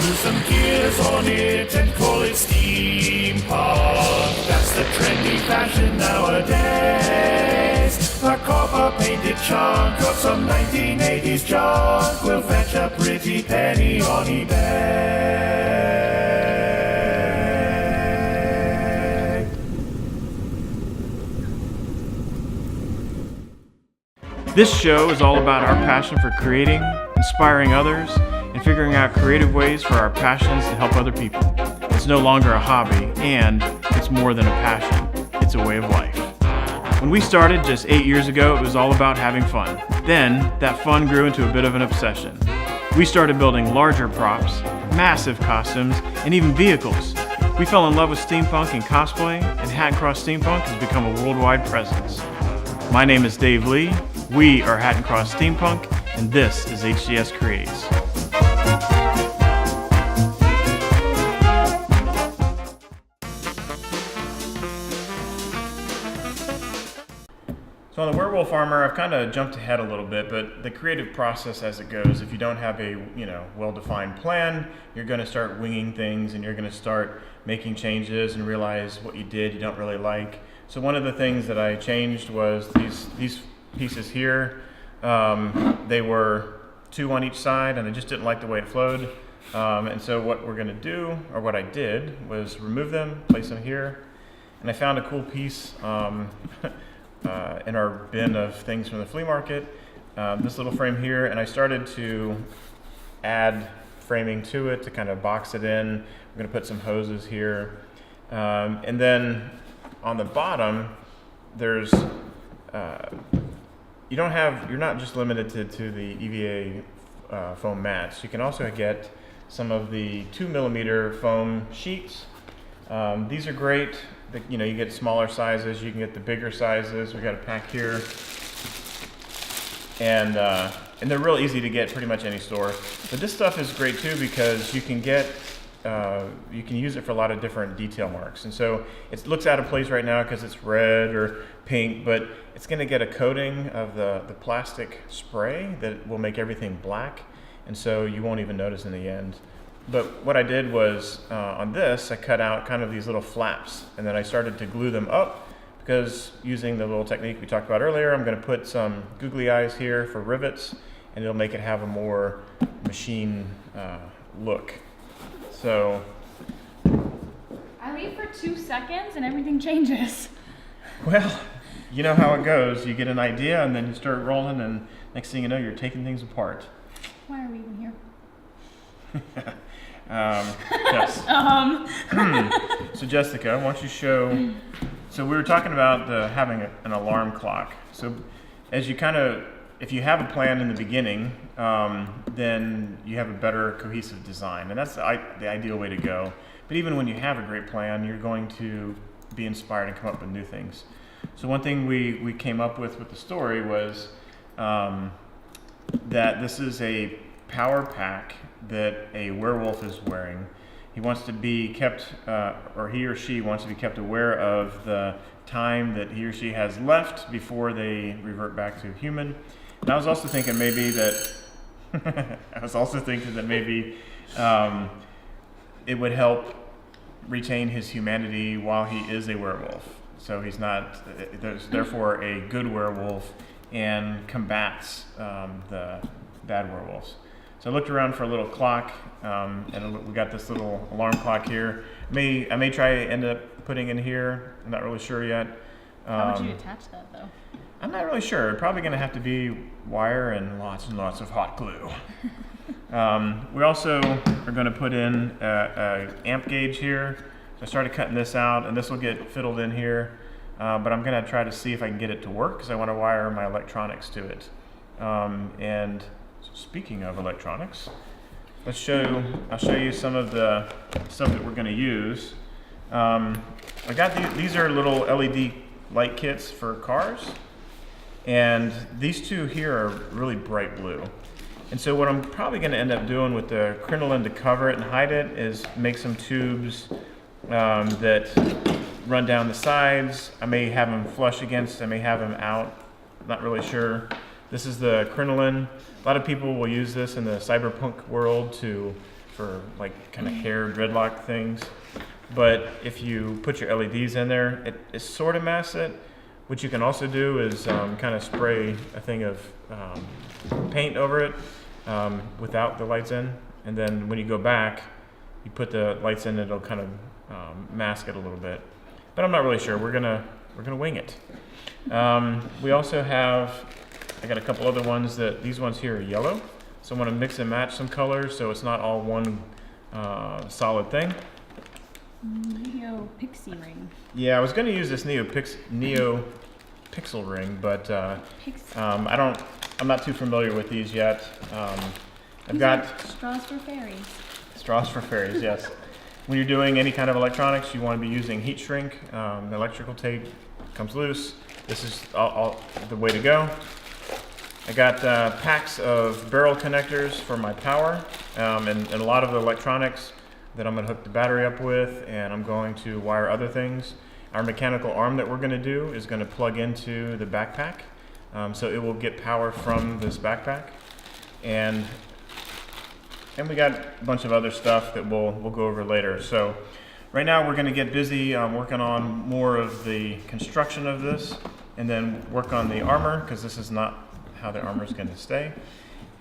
Glue some gears on it and call it steampunk. That's the trendy fashion nowadays. A copper-painted chunk of some 1980s junk will fetch a pretty penny on eBay. This show is all about our passion for creating, inspiring others, and figuring out creative ways for our passions to help other people. It's no longer a hobby, and it's more than a passion. It's a way of life. When we started just 8 years ago, it was all about having fun. Then, that fun grew into a bit of an obsession. We started building larger props, massive costumes, and even vehicles. We fell in love with steampunk and cosplay, and Hatton Cross Steampunk has become a worldwide presence. My name is Dave Lee. We are Hatton Cross Steampunk, and this is HCS Creates. So on the werewolf armor, I've kind of jumped ahead a little bit, but the creative process as it goes, if you don't have a well-defined plan, you're going to start winging things, and you're going to start making changes and realize what you did you don't really like. So one of the things that I changed was these pieces here. They were 2 on each side, and I just didn't like the way it flowed. And so what we're going to do, or what I did, was remove them, place them here, and I found a cool piece in our bin of things from the flea market, this little frame here, and I started to add framing to it to kind of box it in. We're going to put some hoses here, and then on the bottom there's you're not just limited to the EVA foam mats. You can also get some of the 2mm foam sheets. These are great. You get smaller sizes, you can get the bigger sizes. We got a pack here, and they're real easy to get pretty much any store. But this stuff is great too because you can use it for a lot of different detail marks. And so it looks out of place right now because it's red or pink, but it's going to get a coating of the plastic spray that will make everything black, and so you won't even notice in the end. But what I did was, on this, I cut out kind of these little flaps, and then I started to glue them up because using the little technique we talked about earlier, I'm going to put some googly eyes here for rivets, and it'll make it have a more machine look. So I wait for 2 seconds and everything changes. Well, you know how it goes. You get an idea and then you start rolling, and next thing you know, you're taking things apart. Why are we even here? Yes. So Jessica, why don't you show? So we were talking about having an alarm clock. So as you if you have a plan in the beginning, then you have a better cohesive design, and that's the ideal way to go. But even when you have a great plan, you're going to be inspired and come up with new things. So one thing we came up with the story was that this is a power pack that a werewolf is wearing. He wants to be kept, or he or she wants to be kept aware of the time that he or she has left before they revert back to human. And I was also thinking maybe that it would help retain his humanity while he is a werewolf. So he's not, there's therefore a good werewolf and combats the bad werewolves. So I looked around for a little clock, and we got this little alarm clock here. I may try to end up putting in here. I'm not really sure yet. How would you attach that though? I'm not really sure. Probably going to have to be wire and lots of hot glue. We also are going to put in a amp gauge here. So I started cutting this out, and this will get fiddled in here. But I'm going to try to see if I can get it to work because I want to wire my electronics to it. And speaking of electronics, I'll show you some of the stuff that we're going to use. I got these are little LED light kits for cars, and these two here are really bright blue. And so what I'm probably going to end up doing with the crinoline to cover it and hide it is make some tubes that run down the sides. I may have them flush against, I may have them out, not really sure. This is the crinoline. A lot of people will use this in the cyberpunk world to for like kind of hair dreadlock things. But if you put your LEDs in there, it sort of masks it. What you can also do is kind of spray a thing of paint over it without the lights in, and then when you go back, you put the lights in, it'll kind of mask it a little bit. But I'm not really sure. We're gonna wing it. We also have, I got a couple other ones these ones here are yellow, so I want to mix and match some colors so it's not all one solid thing. Neo Pixie Ring. Yeah, I was going to use this Neo Pixel ring, but I'm not too familiar with these yet. I've got straws for fairies. Straws for fairies, yes. When you're doing any kind of electronics, you want to be using heat shrink. The electrical tape comes loose. This is all the way to go. I got packs of barrel connectors for my power, and a lot of the electronics that I'm going to hook the battery up with, and I'm going to wire other things. Our mechanical arm that we're going to do is going to plug into the backpack, so it will get power from this backpack. And we got a bunch of other stuff that we'll go over later. So right now we're going to get busy working on more of the construction of this, and then work on the armor, because this is not how the armor is going to stay.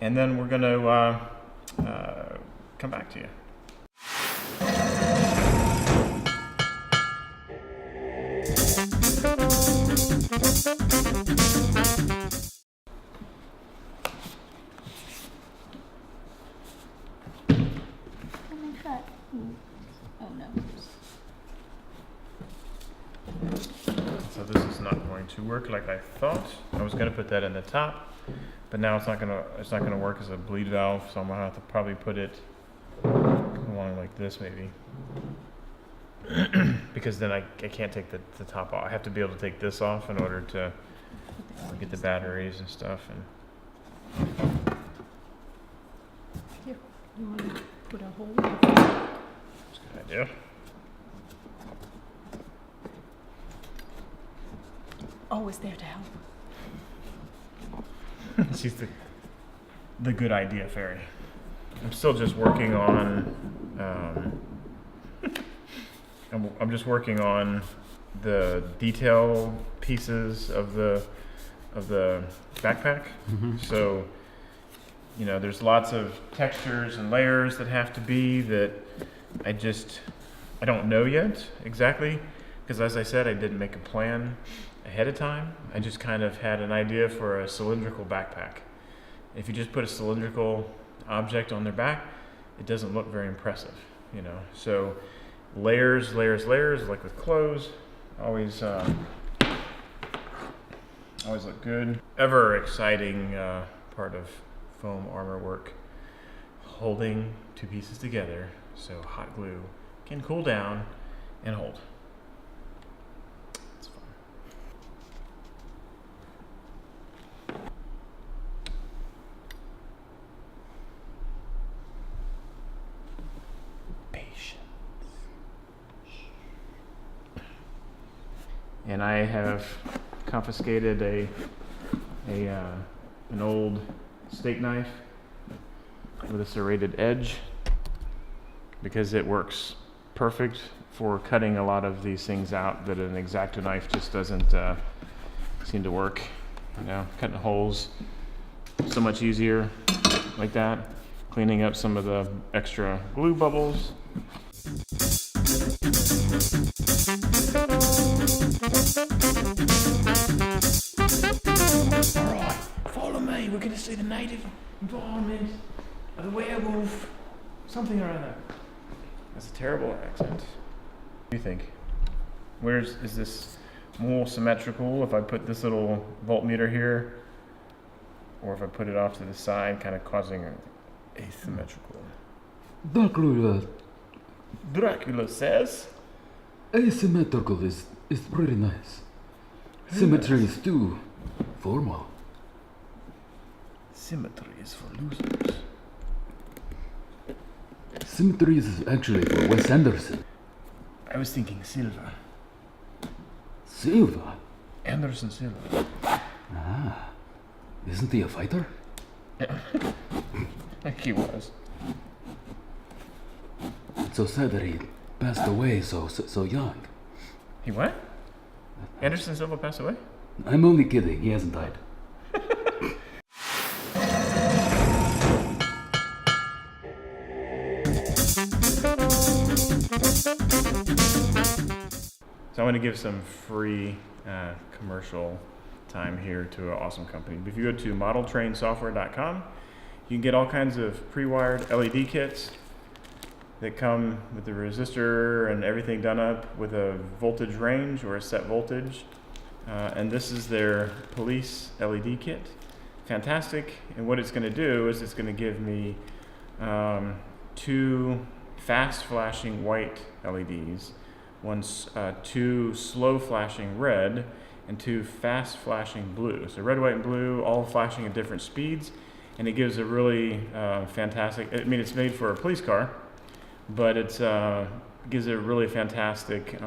And then we're going to come back to you. Oh no. So this is not going to work like I thought. I was going to put that in the top, but now it's not going to work as a bleed valve, so I'm going to have to probably put it along like this maybe. Because then I can't take the top off. I have to be able to take this off in order to get the batteries and stuff. And Here, you want to put a hole? that's a good idea. Always there to help. She's the good idea fairy. I'm still just working on. I'm just working on the detail pieces of the backpack. Mm-hmm. So, you know, there's lots of textures and layers that have to be that I don't know yet exactly, because as I said, I didn't make a plan ahead of time. I just kind of had an idea for a cylindrical backpack. If you just put a cylindrical object on their back, it doesn't look very impressive, you know. So layers, like with clothes, always look good. Ever exciting part of foam armor work, holding two pieces together so hot glue can cool down and hold. It's fun. Patience. And I have confiscated an old steak knife with a serrated edge, because it works perfect for cutting a lot of these things out that an X-Acto knife just doesn't seem to work. You know, cutting holes so much easier like that, cleaning up some of the extra glue bubbles. Alright, follow me, we're going to see the native environment of the werewolf, something or other. That's a terrible accent. What do you think? Is this more symmetrical if I put this little voltmeter here, or if I put it off to the side, kind of causing an asymmetrical? Dracula says asymmetrical is pretty nice. Symmetry is too formal. Symmetry is for losers. Symmetry is actually for Wes Anderson. I was thinking Silva. Silva? Anderson Silva. Ah, isn't he a fighter? Like he was. so sad that he passed away so young. He what? Anderson Silva passed away? I'm only kidding. He hasn't died. So I want to give some free commercial time here to an awesome company. If you go to modeltrainsoftware.com, you can get all kinds of pre-wired LED kits that come with the resistor and everything done up with a voltage range or a set voltage. And this is their police LED kit. Fantastic. And what it's going to do is it's going to give me 2 fast flashing white LEDs, 2 slow flashing red, and 2 fast flashing blue. So red, white, and blue all flashing at different speeds. And it gives a really fantastic, I mean, it's made for a police car, but it gives it a really fantastic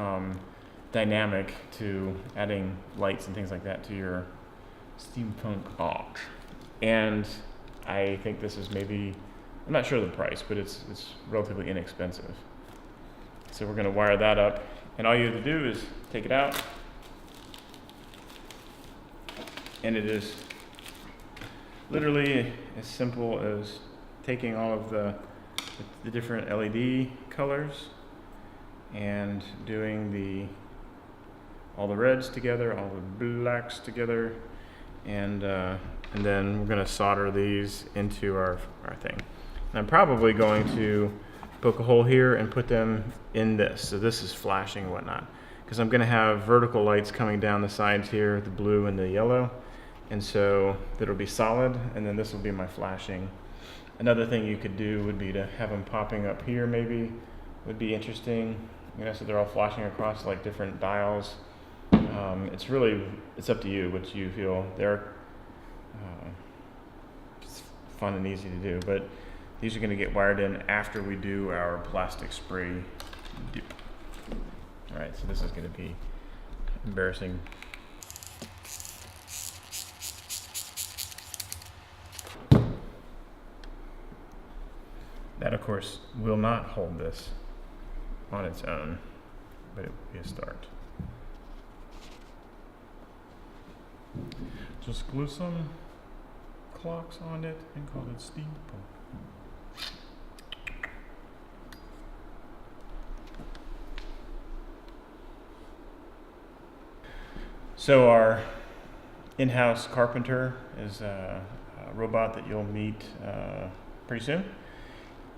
dynamic to adding lights and things like that to your steampunk art. And I think this is maybe, I'm not sure of the price, but it's relatively inexpensive. So we're going to wire that up, and all you have to do is take it out, and it is literally as simple as taking all of the different LED colors and doing all the reds together, all the blacks together, and then we're going to solder these into our thing. And I'm probably going to poke a hole here and put them in this, so this is flashing and whatnot, because I'm going to have vertical lights coming down the sides here, the blue and the yellow, and so that'll be solid, and then this will be my flashing. Another thing you could do would be to have them popping up here, maybe would be interesting, you know, so they're all flashing across like different dials. It's up to you what you feel. They're it's fun and easy to do, but these are going to get wired in after we do our plastic spray dip. All right, so this is going to be embarrassing. That, of course, will not hold this on its own, but it will be a start. Just glue some clocks on it and call it steampunk. So our in-house carpenter is a robot that you'll meet pretty soon.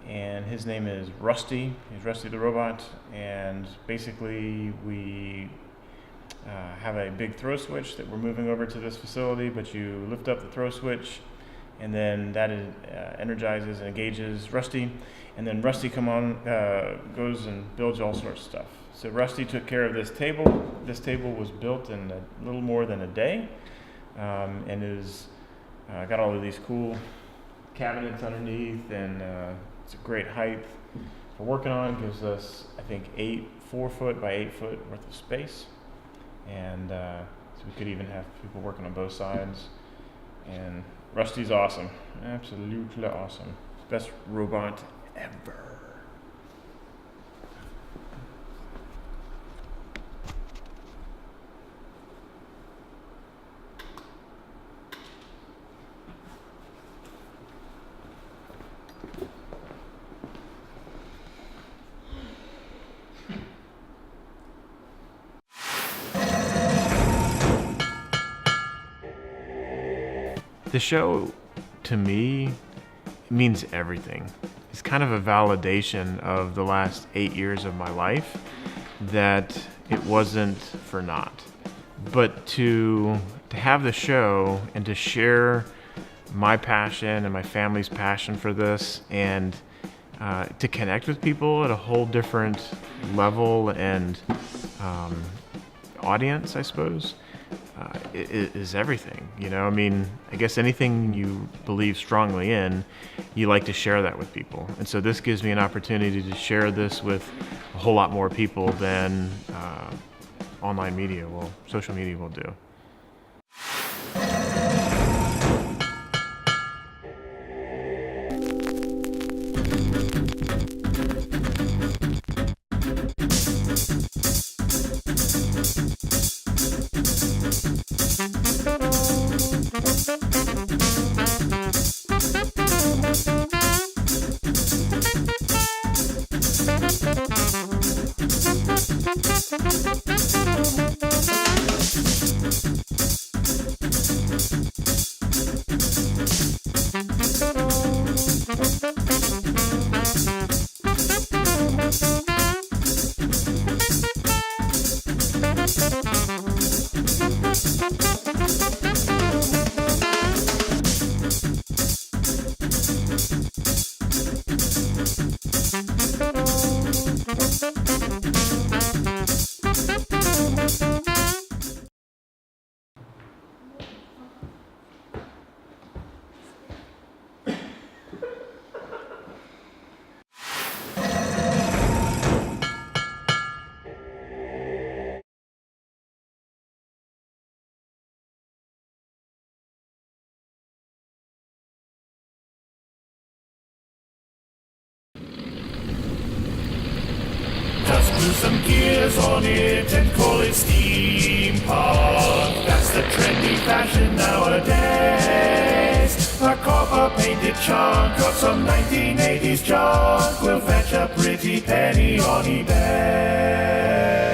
And his name is Rusty. He's Rusty the robot, and basically we have a big throw switch that we're moving over to this facility, but you lift up the throw switch and then that energizes and engages Rusty, and then Rusty goes and builds all sorts of stuff. So Rusty took care of this table. This table was built in a little more than a day, and is got all of these cool cabinets underneath, and it's a great height for working on. It gives us, I think, 4 foot by 8 foot worth of space, and so we could even have people working on both sides. And Rusty's awesome, absolutely awesome. Best robot ever. The show, to me, means everything. It's kind of a validation of the last 8 years of my life that it wasn't for naught. But to have the show and to share my passion and my family's passion for this, and to connect with people at a whole different level and audience, I suppose, is everything. You know, I mean, I guess anything you believe strongly in, you like to share that with people. And so this gives me an opportunity to share this with a whole lot more people than online media will, social media will do. tires on it and call it steampunk. That's the trendy fashion nowadays. A copper-painted chunk of some 1980s junk will fetch a pretty penny on eBay.